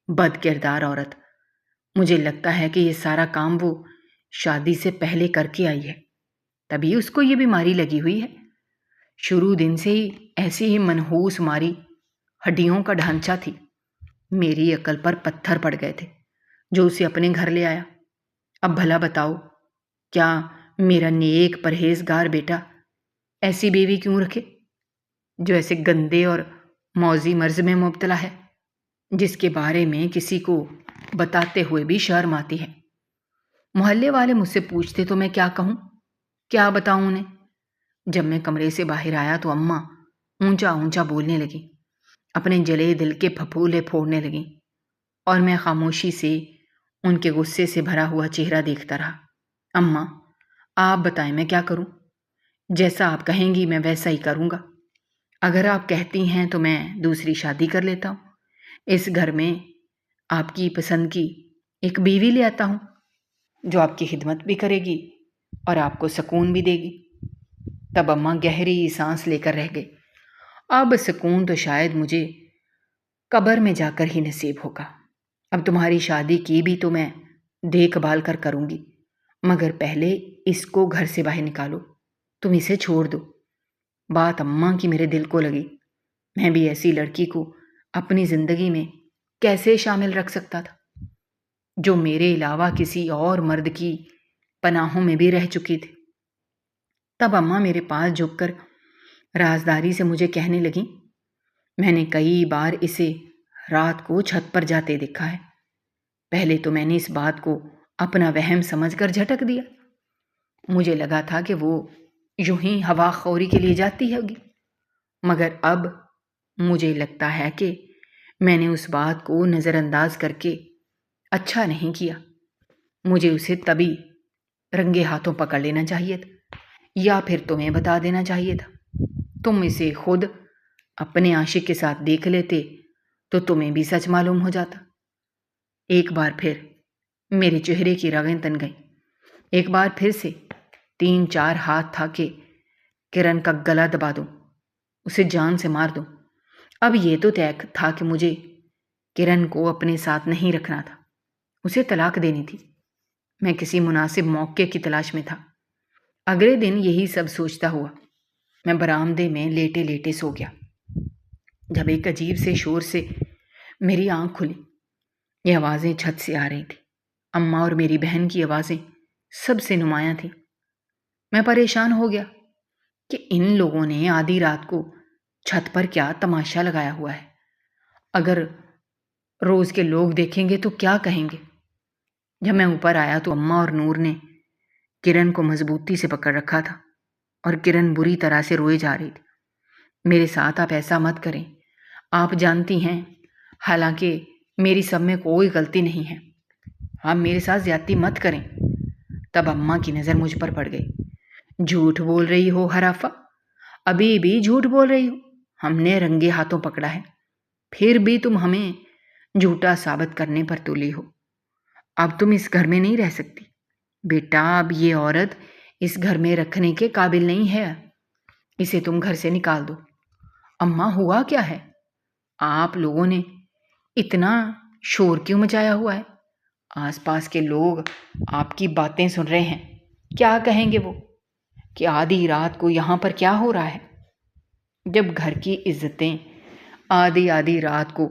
بد کردار عورت، مجھے لگتا ہے کہ یہ سارا کام وہ شادی سے پہلے کر کے آئی ہے، تبھی اس کو یہ بیماری لگی ہوئی ہے۔ شروع دن سے ہی ایسی ہی منحوس ماری ہڈیوں کا ڈھانچہ تھی۔ میری عقل پر پتھر پڑ گئے تھے جو اسے اپنے گھر لے آیا۔ اب بھلا بتاؤ، کیا میرا نیک پرہیزگار بیٹا ایسی بیوی کیوں رکھے جو ایسے گندے اور موذی مرض میں مبتلا ہے، جس کے بارے میں کسی کو بتاتے ہوئے بھی شرم آتی ہے؟ محلے والے مجھ سے پوچھتے تو میں کیا کہوں، کیا بتاؤں انہیں؟ جب میں کمرے سے باہر آیا تو اماں اونچا اونچا بولنے لگی، اپنے جلے دل کے پھپھولے پھوڑنے لگیں، اور میں خاموشی سے ان کے غصے سے بھرا ہوا چہرہ دیکھتا رہا۔ اماں، آپ بتائیں میں کیا کروں؟ جیسا آپ کہیں گی میں ویسا ہی کروں گا۔ اگر آپ کہتی ہیں تو میں دوسری شادی کر لیتا ہوں، اس گھر میں آپ کی پسند کی ایک بیوی لے آتا ہوں جو آپ کی خدمت بھی کرے گی اور آپ کو سکون بھی دے گی۔ تب اماں گہری سانس لے کر رہ گئی۔ اب سکون تو شاید مجھے قبر میں جا کر ہی نصیب ہوگا۔ اب تمہاری شادی کی بھی تو میں دیکھ بھال کر کروں گی، مگر پہلے اس کو گھر سے باہر نکالو، تم اسے چھوڑ دو۔ بات اماں کی میرے دل کو لگی۔ میں بھی ایسی لڑکی کو اپنی زندگی میں کیسے شامل رکھ سکتا تھا جو میرے علاوہ کسی اور مرد کی پناہوں میں بھی رہ چکی تھی۔ تب اماں میرے پاس جھک کر رازداری سے مجھے کہنے لگی، میں نے کئی بار اسے رات کو چھت پر جاتے دیکھا ہے۔ پہلے تو میں نے اس بات کو اپنا وہم سمجھ کر جھٹک دیا۔ مجھے لگا تھا کہ وہ یوں ہی ہوا خوری کے لیے جاتی ہوگی، مگر اب مجھے لگتا ہے کہ میں نے اس بات کو نظر انداز کر کے اچھا نہیں کیا۔ مجھے اسے تبھی رنگے ہاتھوں پکڑ لینا چاہیے تھا، یا پھر تمہیں بتا دینا چاہیے تھا۔ تم اسے خود اپنے عاشق کے ساتھ دیکھ لیتے تو تمہیں بھی سچ معلوم ہو جاتا۔ ایک بار پھر میرے چہرے کی رگیں تن گئیں۔ ایک بار پھر سے 3-4 ہاتھ تھا کہ کرن کا گلا دبا دوں، اسے جان سے مار دوں۔ اب یہ تو طے تھا کہ مجھے کرن کو اپنے ساتھ نہیں رکھنا تھا، اسے طلاق دینی تھی۔ میں کسی مناسب موقع کی تلاش میں تھا۔ اگلے دن یہی سب سوچتا ہوا میں برآمدے میں لیٹے لیٹے سو گیا، جب ایک عجیب سے شور سے میری آنکھ کھلی۔ یہ آوازیں چھت سے آ رہی تھیں، اماں اور میری بہن کی آوازیں سب سے نمایاں تھیں۔ میں پریشان ہو گیا کہ ان لوگوں نے آدھی رات کو چھت پر کیا تماشا لگایا ہوا ہے۔ اگر روز کے لوگ دیکھیں گے تو کیا کہیں گے؟ جب میں اوپر آیا تو اماں اور نور نے کرن کو مضبوطی سے پکڑ رکھا تھا اور کرن بری طرح سے روئے جا رہی تھی۔ میرے ساتھ آپ ایسا مت کریں، آپ جانتی ہیں حالانکہ میری سب میں کوئی غلطی نہیں ہے، آپ میرے ساتھ زیادتی مت کریں۔ تب اماں کی نظر مجھ پر پڑ گئی۔ جھوٹ بول رہی ہو حرافہ، ابھی بھی جھوٹ بول رہی ہو۔ ہم نے رنگے ہاتھوں پکڑا ہے، پھر بھی تم ہمیں جھوٹا ثابت کرنے پر تلی ہو۔ اب تم اس گھر میں نہیں رہ سکتی بیٹا، اب یہ عورت اس گھر میں رکھنے کے قابل نہیں ہے، اسے تم گھر سے نکال دو۔ اماں ہوا کیا ہے؟ آپ لوگوں نے اتنا شور کیوں مچایا ہوا ہے؟ آس پاس کے لوگ آپ کی باتیں سن رہے ہیں، کیا کہیں گے وہ کہ آدھی رات کو یہاں پر کیا ہو رہا ہے؟ جب گھر کی عزتیں آدھی رات کو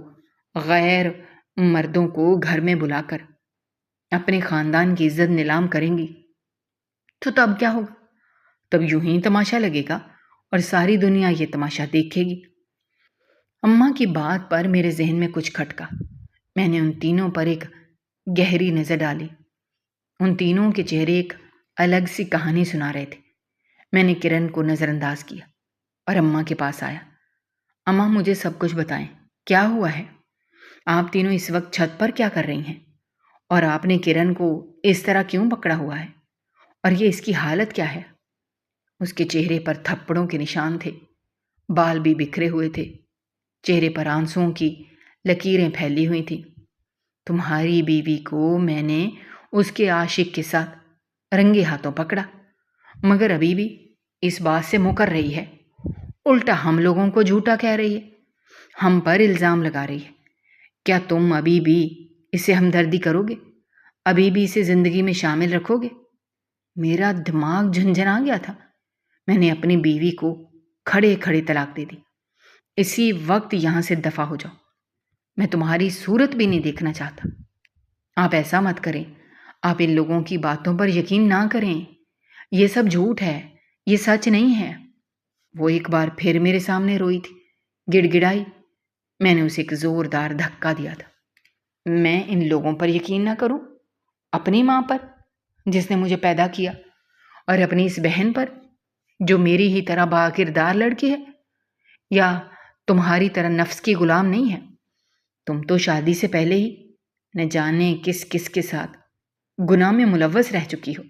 غیر مردوں کو گھر میں بلا کر اپنے خاندان کی عزت نیلام کریں گی تو تب کیا ہوگا؟ تب یوں ہی تماشا لگے گا اور ساری دنیا یہ تماشا دیکھے گی۔ اماں کی بات پر میرے ذہن میں کچھ کھٹکا۔ میں نے ان تینوں پر ایک گہری نظر ڈالی۔ ان تینوں کے چہرے ایک الگ سی کہانی سنا رہے تھے۔ میں نے کرن کو نظر انداز کیا اور اماں کے پاس آیا۔ اماں مجھے سب کچھ بتائیں، کیا ہوا ہے؟ آپ تینوں اس وقت چھت پر کیا کر رہی ہیں؟ اور آپ نے کرن کو اس طرح کیوں پکڑا ہوا ہے؟ اور یہ اس کی حالت کیا ہے؟ اس کے چہرے پر تھپڑوں کے نشان تھے، بال بھی بکھرے ہوئے تھے، چہرے پر آنسوؤں کی لکیریں پھیلی ہوئی تھیں۔ تمہاری بیوی کو میں نے اس کے عاشق کے ساتھ رنگے ہاتھوں پکڑا، مگر ابھی بھی اس بات سے مکر رہی ہے، الٹا ہم لوگوں کو جھوٹا کہہ رہی ہے، ہم پر الزام لگا رہی ہے۔ کیا تم ابھی بھی اسے ہمدردی کرو گے؟ ابھی بھی اسے زندگی میں شامل رکھو گے؟ میرا دماغ جھنجھنا گیا تھا۔ میں نے اپنی بیوی کو کھڑے کھڑے طلاق دے دی۔ اسی وقت یہاں سے دفع ہو جاؤ، میں تمہاری صورت بھی نہیں دیکھنا چاہتا۔ آپ ایسا مت کریں، آپ ان لوگوں کی باتوں پر یقین نہ کریں، یہ سب جھوٹ ہے، یہ سچ نہیں ہے۔ وہ ایک بار پھر میرے سامنے روئی تھی، گڑ گڑائی۔ میں نے اسے ایک زوردار دھکا دیا تھا۔ میں ان لوگوں پر یقین نہ کروں؟ اپنی ماں پر جس نے مجھے پیدا کیا، اور اپنی اس بہن پر جو میری ہی طرح با کردار لڑکی ہے، یا تمہاری طرح نفس کی غلام نہیں ہے؟ تم تو شادی سے پہلے ہی نہ جانے کس کس کے ساتھ گناہ میں ملوث رہ چکی ہو،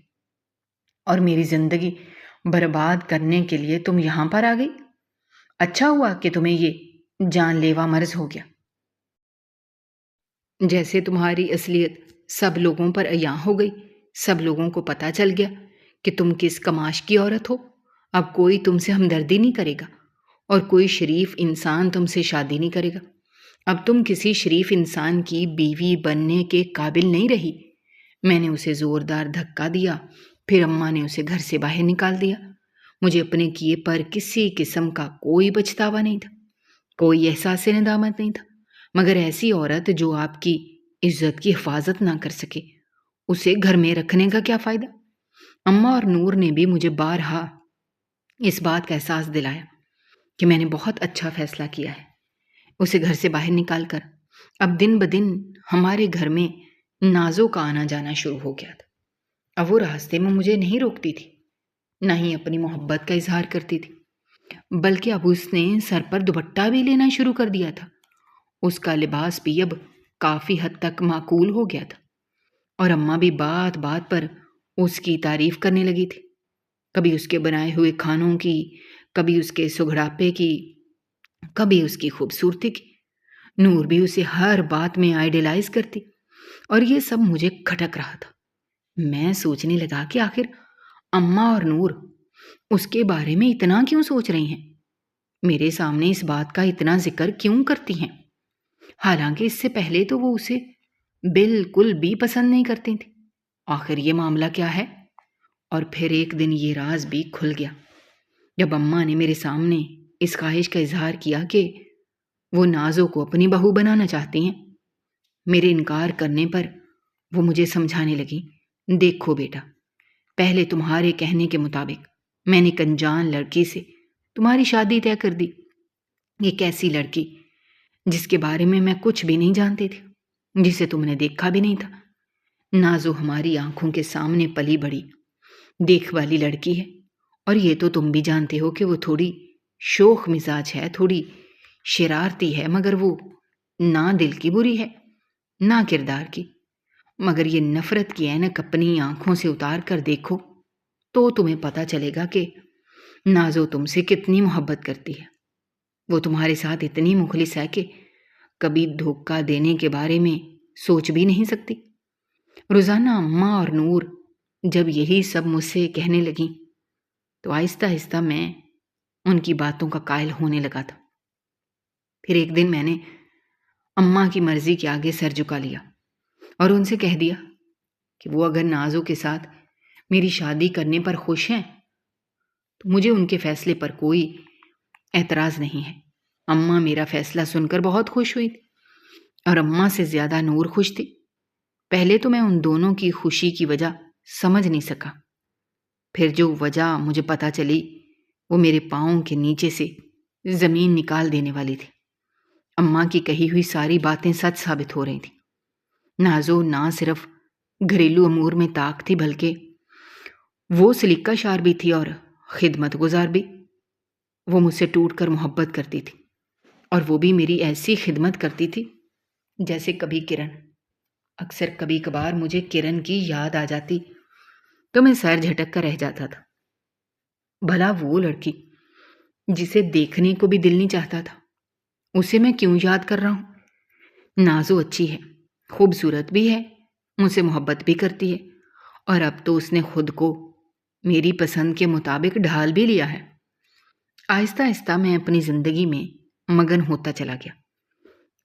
اور میری زندگی برباد کرنے کے لیے تم یہاں پر آ گئی۔ اچھا ہوا کہ تمہیں یہ جان لیوا مرض ہو گیا۔ جیسے تمہاری اصلیت سب لوگوں پر عیاں ہو گئی، سب لوگوں کو پتہ چل گیا کہ تم کس کماش کی عورت ہو۔ اب کوئی تم سے ہمدردی نہیں کرے گا، اور کوئی شریف انسان تم سے شادی نہیں کرے گا۔ اب تم کسی شریف انسان کی بیوی بننے کے قابل نہیں رہی۔ میں نے اسے زوردار دھکا دیا، پھر اماں نے اسے گھر سے باہر نکال دیا۔ مجھے اپنے کیے پر کسی قسم کا کوئی پچھتاوا نہیں تھا، کوئی احساس ندامت نہیں تھا، مگر ایسی عورت جو آپ کی عزت کی حفاظت نہ کر سکے، اسے گھر میں رکھنے کا کیا فائدہ؟ اماں اور نور نے بھی مجھے بارہا اس بات کا احساس دلایا کہ میں نے بہت اچھا فیصلہ کیا ہے اسے گھر سے باہر نکال کر۔ اب دن بدن ہمارے گھر میں نازوں کا آنا جانا شروع ہو گیا تھا۔ اب وہ راستے میں مجھے نہیں روکتی تھی، نہ ہی اپنی محبت کا اظہار کرتی تھی، بلکہ اب اس نے سر پر دوپٹہ بھی لینا شروع کر دیا تھا۔ اس کا لباس بھی اب کافی حد تک معقول ہو گیا تھا، اور اماں بھی بات بات پر اس کی تعریف کرنے لگی تھی، کبھی اس کے بنائے ہوئے کھانوں کی، کبھی اس کے سگڑاپے کی، کبھی اس کی خوبصورتی کی۔ نور بھی اسے ہر بات میں آئیڈیلائز کرتی، اور یہ سب مجھے کھٹک رہا تھا۔ میں سوچنے لگا کہ آخر اماں اور نور اس کے بارے میں اتنا کیوں سوچ رہی ہیں، میرے سامنے اس بات کا اتنا ذکر کیوں کرتی ہیں، حالانکہ اس سے پہلے تو وہ اسے بالکل بھی پسند نہیں کرتی تھی۔ آخر یہ معاملہ کیا ہے؟ اور پھر ایک دن یہ راز بھی کھل گیا جب اماں نے میرے سامنے اس خواہش کا اظہار کیا کہ وہ نازوں کو اپنی بہو بنانا چاہتی ہیں۔ میرے انکار کرنے پر وہ مجھے سمجھانے لگی، دیکھو بیٹا، پہلے تمہارے کہنے کے مطابق میں نے ایک انجان لڑکی سے تمہاری شادی طے کر دی، ایک ایسی لڑکی جس کے بارے میں کچھ بھی نہیں جانتی تھی، جسے تم نے دیکھا بھی نہیں تھا۔ نازو ہماری آنکھوں کے سامنے پلی بڑی دیکھ والی لڑکی ہے، اور یہ تو تم بھی جانتے ہو کہ وہ تھوڑی شوخ مزاج ہے، تھوڑی شرارتی ہے، مگر وہ نہ دل کی بری ہے نہ کردار کی۔ مگر یہ نفرت کی اینک اپنی آنکھوں سے اتار کر دیکھو تو تمہیں پتہ چلے گا کہ نازو تم سے کتنی محبت کرتی ہے۔ وہ تمہارے ساتھ اتنی مخلص ہے کہ کبھی دھوکہ دینے کے بارے میں سوچ بھی نہیں سکتی۔ روزانہ اماں اور نور جب یہی سب مجھ سے کہنے لگیں تو آہستہ آہستہ میں ان کی باتوں کا قائل ہونے لگا تھا۔ پھر ایک دن میں نے اماں کی مرضی کے آگے سر جھکا لیا اور ان سے کہہ دیا کہ وہ اگر نازو کے ساتھ میری شادی کرنے پر خوش ہیں تو مجھے ان کے فیصلے پر کوئی اعتراض نہیں ہے۔ اماں میرا فیصلہ سن کر بہت خوش ہوئی تھی، اور اماں سے زیادہ نور خوش تھی۔ پہلے تو میں ان دونوں کی خوشی کی وجہ سمجھ نہیں سکا، پھر جو وجہ مجھے پتہ چلی وہ میرے پاؤں کے نیچے سے زمین نکال دینے والی تھی۔ اماں کی کہی ہوئی ساری باتیں سچ ثابت ہو رہی تھیں۔ نازو نہ صرف گھریلو امور میں طاق تھی، بلکہ وہ سلیقہ شار بھی تھی اور خدمت گزار بھی۔ وہ مجھ سے ٹوٹ کر محبت کرتی تھی، اور وہ بھی میری ایسی خدمت کرتی تھی جیسے کبھی کرن۔ اکثر کبھی کبھار مجھے کرن کی یاد آ جاتی تو میں سر جھٹک کر رہ جاتا تھا۔ بھلا وہ لڑکی جسے دیکھنے کو بھی دل نہیں چاہتا تھا، اسے میں کیوں یاد کر رہا ہوں؟ نازو اچھی ہے، خوبصورت بھی ہے، مجھ سے محبت بھی کرتی ہے، اور اب تو اس نے خود کو میری پسند کے مطابق ڈھال بھی لیا ہے۔ آہستہ آہستہ میں اپنی زندگی میں مگن ہوتا چلا گیا،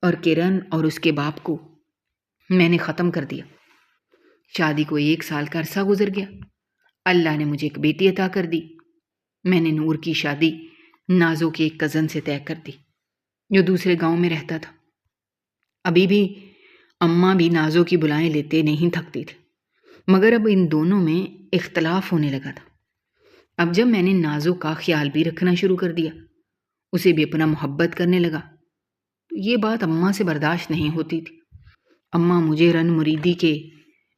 اور کرن اور اس کے باپ کو میں نے ختم کر دیا۔ شادی کو 1 سال کا عرصہ گزر گیا۔ اللہ نے مجھے ایک بیٹی عطا کر دی۔ میں نے نور کی شادی نازو کی ایک کزن سے طے کر دی جو دوسرے گاؤں میں رہتا تھا۔ ابھی بھی اماں بھی نازو کی بلائیں لیتے نہیں تھکتی تھی، مگر اب ان دونوں میں اختلاف ہونے لگا تھا۔ اب جب میں نے نازو کا خیال بھی رکھنا شروع کر دیا، اسے بھی اپنا محبت کرنے لگا، تو یہ بات اماں سے برداشت نہیں ہوتی تھی۔ اماں مجھے رن مریدی کے،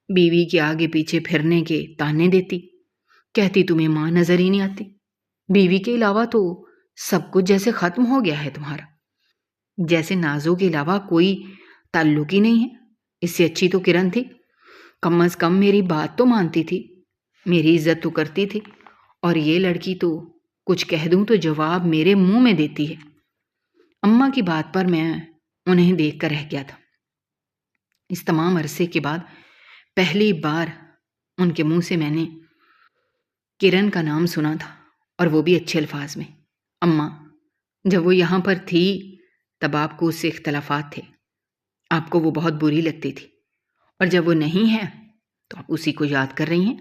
بیوی کے آگے پیچھے پھرنے کے تانے دیتی، کہتی تمہیں ماں نظر ہی نہیں آتی، بیوی کے علاوہ تو سب کچھ جیسے ختم ہو گیا ہے تمہارا، جیسے نازو کے علاوہ کوئی تعلق ہی نہیں ہے۔ اس سے اچھی تو کرن تھی، کم از کم میری بات تو مانتی تھی، میری عزت تو کرتی تھی، اور یہ لڑکی تو کچھ کہہ دوں تو جواب میرے منہ میں دیتی ہے۔ اماں کی بات پر میں انہیں دیکھ کر رہ گیا تھا۔ اس تمام عرصے کے بعد پہلی بار ان کے منہ سے میں نے کرن کا نام سنا تھا، اور وہ بھی اچھے الفاظ میں۔ اماں، جب وہ یہاں پر تھی تب آپ کو اس سے اختلافات تھے، آپ کو وہ بہت بری لگتی تھی، اور جب وہ نہیں ہے تو آپ اسی کو یاد کر رہی ہیں۔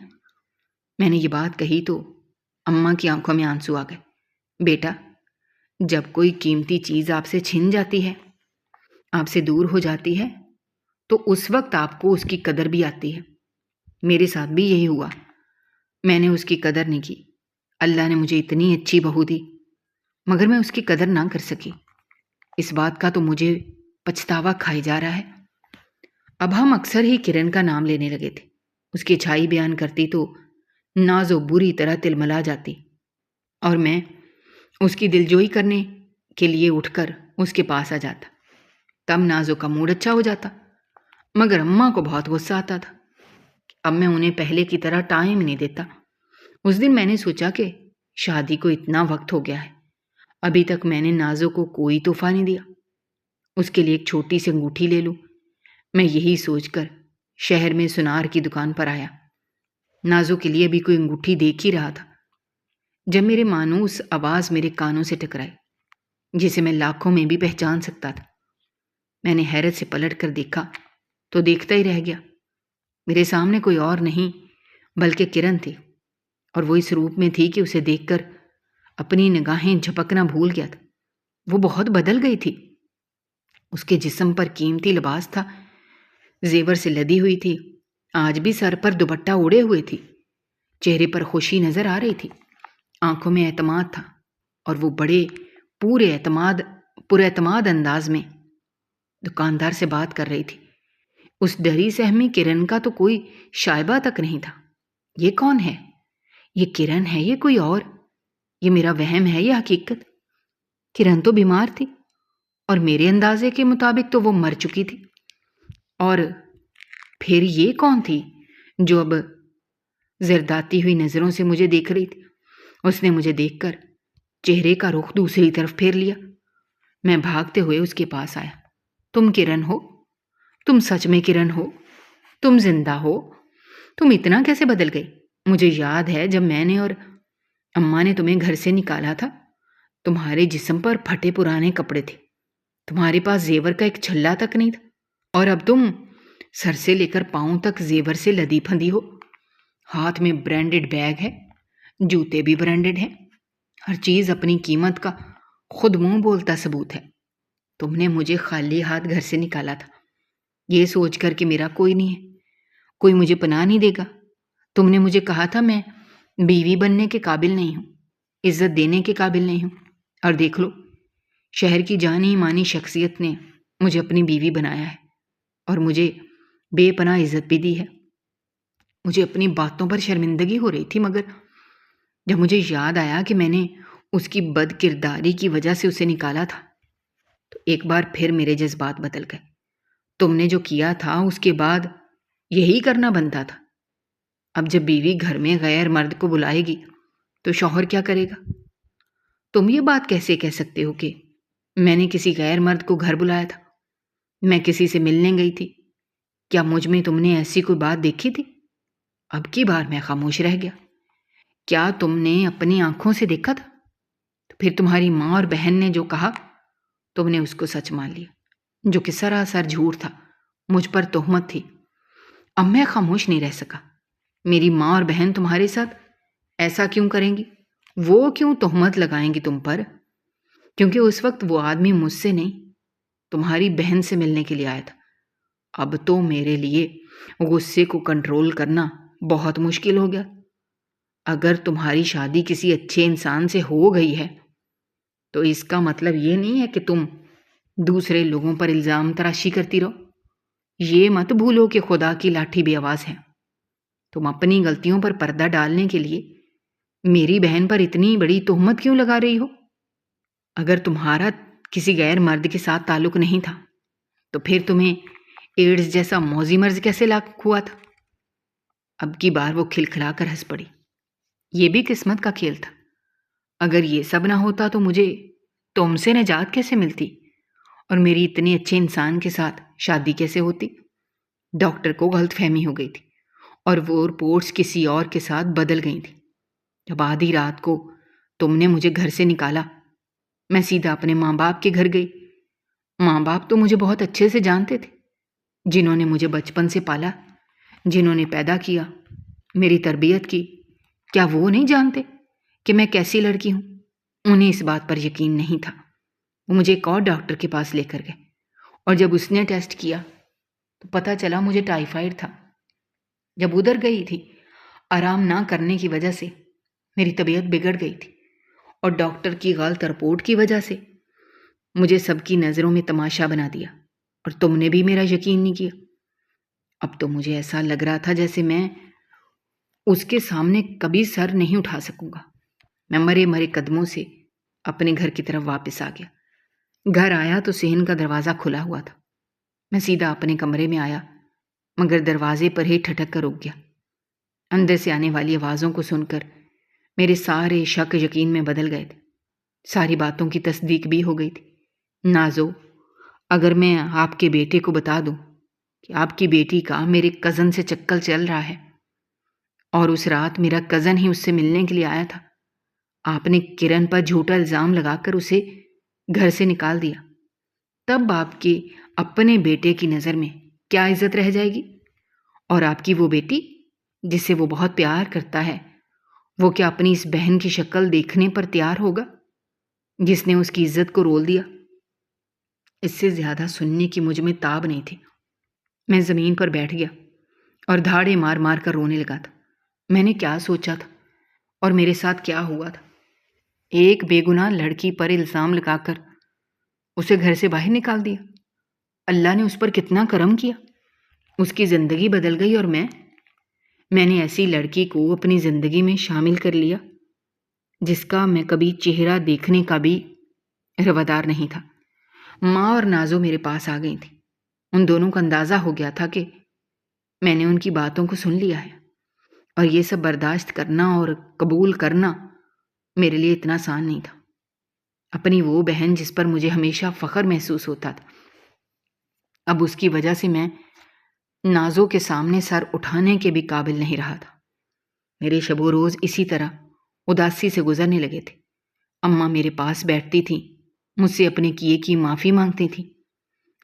میں نے یہ بات کہی تو اماں کی آنکھوں میں آنسو آ گئے۔ بیٹا، جب کوئی قیمتی چیز آپ سے چھن جاتی ہے، آپ سے دور ہو جاتی ہے، تو اس وقت آپ کو اس کی قدر بھی آتی ہے۔ میرے ساتھ بھی یہی ہوا، میں نے اس کی قدر نہیں کی۔ اللہ نے مجھے اتنی اچھی بہو دی، مگر میں اس کی قدر نہ کر سکی۔ اس بات کا تو مجھے پچھتاوا کھائے جا رہا ہے۔ اب ہم اکثر ہی کرن کا نام لینے لگے تھے۔ اس کی اچھائی بیان کرتی تو نازو بری طرح تلملا جاتی، اور میں اس کی دلجوئی کرنے کے لیے اٹھ کر اس کے پاس آ جاتا۔ تب نازو کا موڈ اچھا ہو جاتا، مگر اماں کو بہت غصہ آتا تھا۔ اب میں انہیں پہلے کی طرح ٹائم نہیں دیتا۔ اس دن میں نے سوچا کہ شادی کو اتنا وقت ہو گیا ہے، ابھی تک میں نے نازو کو کوئی تحفہ نہیں دیا۔ اس کے لیے ایک چھوٹی سی انگوٹھی لے لوں، میں یہی سوچ کر شہر میں سنار کی دکان پر آیا۔ نازو کے لیے بھی کوئی انگوٹھی دیکھ ہی رہا تھا، جب میرے مانوس آواز میرے کانوں سے ٹکرائی، جسے میں لاکھوں میں بھی پہچان سکتا تھا۔ میں نے حیرت سے پلٹ کر دیکھا تو دیکھتا ہی رہ گیا۔ میرے سامنے کوئی اور نہیں بلکہ کرن تھی، اور وہ اس روپ میں تھی کہ اسے دیکھ کر اپنی نگاہیں جھپکنا بھول گیا تھا۔ وہ بہت بدل گئی تھی۔ اس کے جسم پر قیمتی لباس تھا، زیور سے لدی ہوئی تھی، آج بھی سر پر دوپٹہ اوڑے ہوئے تھی، چہرے پر خوشی نظر آ رہی تھی، آنکھوں میں اعتماد تھا، اور وہ بڑے پر اعتماد انداز میں دکاندار سے بات کر رہی تھی۔ اس ڈری سہمی کرن کا تو کوئی شائبہ تک نہیں تھا۔ یہ کون ہے؟ یہ کرن ہے یہ کوئی اور؟ یہ میرا وہم ہے یہ حقیقت؟ کرن تو بیمار تھی، اور میرے اندازے کے مطابق تو وہ مر چکی تھی۔ اور پھر یہ کون تھی جو اب زرداتی ہوئی نظروں سے مجھے دیکھ رہی تھی؟ اس نے مجھے دیکھ کر چہرے کا رخ دوسری طرف پھیر لیا۔ میں بھاگتے ہوئے اس کے پاس آیا۔ تم کرن ہو؟ تم سچ میں کرن ہو؟ تم زندہ ہو؟ تم اتنا کیسے بدل گئی؟ مجھے یاد ہے جب میں نے اور اماں نے تمہیں گھر سے نکالا تھا، تمہارے جسم پر پھٹے پرانے کپڑے تھے، تمہارے پاس زیور کا ایک چھلا تک نہیں تھا، اور اب تم سر سے لے کر پاؤں تک زیور سے لدی پھندی ہو۔ ہاتھ میں برانڈڈ بیگ ہے، جوتے بھی برانڈڈ ہیں، ہر چیز اپنی قیمت کا خود منہ بولتا ثبوت ہے۔ تم نے مجھے خالی ہاتھ گھر سے نکالا تھا، یہ سوچ کر کہ میرا کوئی نہیں ہے، کوئی مجھے پناہ نہیں دے گا۔ تم نے مجھے کہا تھا میں بیوی بننے کے قابل نہیں ہوں، عزت دینے کے قابل نہیں ہوں، اور دیکھ لو، شہر کی جانی مانی شخصیت نے مجھے اپنی بیوی بنایا ہے، اور مجھے بے پناہ عزت بھی دی ہے۔ مجھے اپنی باتوں پر شرمندگی ہو رہی تھی، مگر جب مجھے یاد آیا کہ میں نے اس کی بد کرداری کی وجہ سے اسے نکالا تھا، تو ایک بار پھر میرے جذبات بدل گئے۔ تم نے جو کیا تھا اس کے بعد یہی کرنا بنتا تھا۔ اب جب بیوی گھر میں غیر مرد کو بلائے گی تو شوہر کیا کرے گا؟ تم یہ بات کیسے کہہ سکتے ہو کہ میں نے کسی غیر مرد کو گھر بلایا تھا؟ میں کسی سے ملنے گئی تھی؟ کیا مجھ میں تم نے ایسی کوئی بات دیکھی تھی؟ اب کی بار میں خاموش رہ گیا۔ کیا تم نے اپنی آنکھوں سے دیکھا تھا؟ تو پھر تمہاری ماں اور بہن نے جو کہا تم نے اس کو سچ مان لیا، جو کہ سراسر جھوٹ تھا، مجھ پر تہمت تھی۔ اب میں خاموش نہیں رہ سکا۔ میری ماں اور بہن تمہارے ساتھ ایسا کیوں کریں گی؟ وہ کیوں تہمت لگائیں گی تم پر کیونکہ اس وقت وہ آدمی مجھ سے نہیں تمہاری بہن سے ملنے کے لیے آیا تھا۔ اب تو میرے لیے غصے کو کنٹرول کرنا بہت مشکل ہو گیا۔ اگر تمہاری شادی کسی اچھے انسان سے ہو گئی ہے تو اس کا مطلب یہ نہیں ہے کہ تم دوسرے لوگوں پر الزام تراشی کرتی رہو۔ یہ مت بھولو کہ خدا کی لاٹھی بے آواز ہے۔ تم اپنی غلطیوں پر پردہ ڈالنے کے لیے میری بہن پر اتنی بڑی تہمت کیوں لگا رہی ہو؟ اگر تمہارا کسی غیر مرد کے ساتھ تعلق نہیں تھا تو پھر تمہیں ایڈز جیسا موذی مرض کیسے لاحق ہوا تھا؟ اب کی بار وہ کھلکھلا کر ہنس پڑی۔ یہ بھی قسمت کا کھیل تھا۔ اگر یہ سب نہ ہوتا تو مجھے تم سے نجات کیسے ملتی اور میری اتنے اچھے انسان کے ساتھ شادی کیسے ہوتی؟ ڈاکٹر کو غلط فہمی ہو گئی تھی اور وہ رپورٹس کسی اور کے ساتھ بدل گئی تھی۔ جب آدھی رات کو تم نے مجھے گھر سے نکالا میں سیدھا اپنے ماں باپ کے گھر گئی۔ ماں باپ تو مجھے بہت اچھے سے جانتے تھے، جنہوں نے مجھے بچپن سے پالا، جنہوں نے پیدا کیا، میری تربیت کی۔ کیا وہ نہیں جانتے کہ میں کیسی لڑکی ہوں؟ انہیں اس بات پر یقین نہیں تھا۔ وہ مجھے ایک اور ڈاکٹر کے پاس لے کر گئے اور جب اس نے ٹیسٹ کیا تو پتہ چلا مجھے ٹائیفائڈ تھا۔ جب ادھر گئی تھی آرام نہ کرنے کی وجہ سے میری طبیعت بگڑ گئی تھی اور ڈاکٹر کی غلط رپورٹ کی وجہ سے مجھے سب کی نظروں میں تماشا بنا دیا اور تم نے بھی میرا یقین نہیں کیا۔ اب تو مجھے ایسا لگ رہا تھا جیسے میں اس کے سامنے کبھی سر نہیں اٹھا سکوں گا۔ میں مرے مرے قدموں سے اپنے گھر کی طرف واپس آ گیا۔ گھر آیا تو صحن کا دروازہ کھلا ہوا تھا۔ میں سیدھا اپنے کمرے میں آیا مگر دروازے پر ہی ٹھٹک کر رک گیا۔ اندر سے آنے والی آوازوں کو سن کر میرے سارے شک یقین میں بدل گئے تھے۔ ساری باتوں کی تصدیق بھی ہو گئی تھی۔ نازو، اگر میں آپ کے بیٹے کو بتا دوں کہ آپ کی بیٹی کا میرے کزن سے چکر چل رہا ہے اور اس رات میرا کزن ہی اس سے ملنے کے لیے آیا تھا، آپ نے کرن پر جھوٹا الزام لگا کر اسے گھر سے نکال دیا، تب آپ کے اپنے بیٹے کی نظر میں کیا عزت رہ جائے گی؟ اور آپ کی وہ بیٹی جسے وہ بہت پیار کرتا ہے، وہ کیا اپنی اس بہن کی شکل دیکھنے پر تیار ہوگا جس نے اس کی عزت کو رول دیا؟ اس سے زیادہ سننے کی مجھ میں تاب نہیں تھی۔ میں زمین پر بیٹھ گیا اور دھاڑے مار مار کر رونے لگا تھا۔ میں نے کیا سوچا تھا اور میرے ساتھ کیا ہوا تھا؟ ایک بے گناہ لڑکی پر الزام لگا کر اسے گھر سے باہر نکال دیا۔ اللہ نے اس پر کتنا کرم کیا، اس کی زندگی بدل گئی اور میں نے ایسی لڑکی کو اپنی زندگی میں شامل کر لیا جس کا میں کبھی چہرہ دیکھنے کا بھی روادار نہیں تھا۔ ماں اور نازو میرے پاس آ گئی تھی۔ ان دونوں کو اندازہ ہو گیا تھا کہ میں نے ان کی باتوں کو سن لیا ہے اور یہ سب برداشت کرنا اور قبول کرنا میرے لیے اتنا آسان نہیں تھا۔ اپنی وہ بہن جس پر مجھے ہمیشہ فخر محسوس ہوتا تھا، اب اس کی وجہ سے میں نازو کے سامنے سر اٹھانے کے بھی قابل نہیں رہا تھا۔ میرے شب و روز اسی طرح اداسی سے گزرنے لگے تھے۔ اماں میرے پاس بیٹھتی تھیں، مجھ سے اپنے کیے کی معافی مانگتی تھیں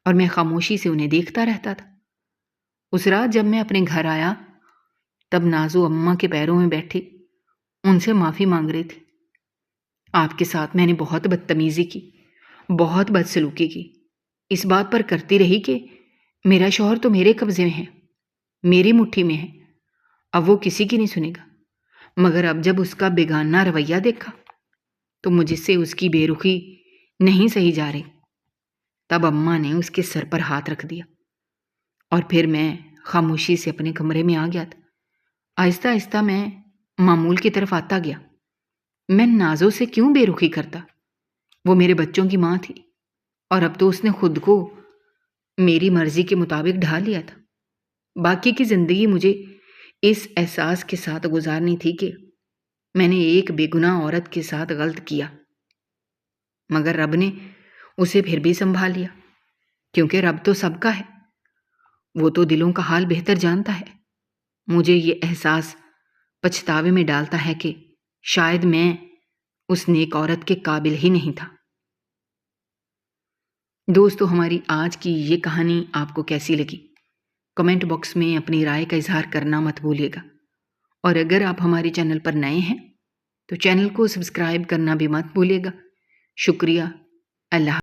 اور میں خاموشی سے انہیں دیکھتا رہتا تھا۔ اس رات جب میں اپنے گھر آیا تب نازو اماں کے پیروں میں بیٹھی ان سے معافی مانگ رہی تھی۔ آپ کے ساتھ میں نے بہت بدتمیزی کی، بہت بدسلوکی کی، اس بات پر کرتی رہی کہ میرا شوہر تو میرے قبضے میں ہے، میری مٹھی میں ہے، اب وہ کسی کی نہیں سنے گا۔ مگر اب جب اس کا بیگانہ رویہ دیکھا تو مجھ سے اس کی بے رخی نہیں سہی جا رہی۔ تب اماں نے اس کے سر پر ہاتھ رکھ دیا اور پھر میں خاموشی سے اپنے کمرے میں آ گیا تھا۔ آہستہ آہستہ میں معمول کی طرف آتا گیا۔ میں نازو سے کیوں بے رخی کرتا؟ وہ میرے بچوں کی ماں تھی اور اب تو اس نے خود کو میری مرضی کے مطابق ڈھال لیا تھا۔ باقی کی زندگی مجھے اس احساس کے ساتھ گزارنی تھی کہ میں نے ایک بے گناہ عورت کے ساتھ غلط کیا، مگر رب نے اسے پھر بھی سنبھال لیا، کیونکہ رب تو سب کا ہے، وہ تو دلوں کا حال بہتر جانتا ہے۔ مجھے یہ احساس پچھتاوے میں ڈالتا ہے کہ شاید میں اس نیک عورت کے قابل ہی نہیں تھا۔ دوستو، ہماری آج کی یہ کہانی آپ کو کیسی لگی؟ کمنٹ باکس میں اپنی رائے کا اظہار کرنا مت بھولیے گا، اور اگر آپ ہمارے چینل پر نئے ہیں تو چینل کو سبسکرائب کرنا بھی مت بھولیے گا۔ شکریہ۔ اللہ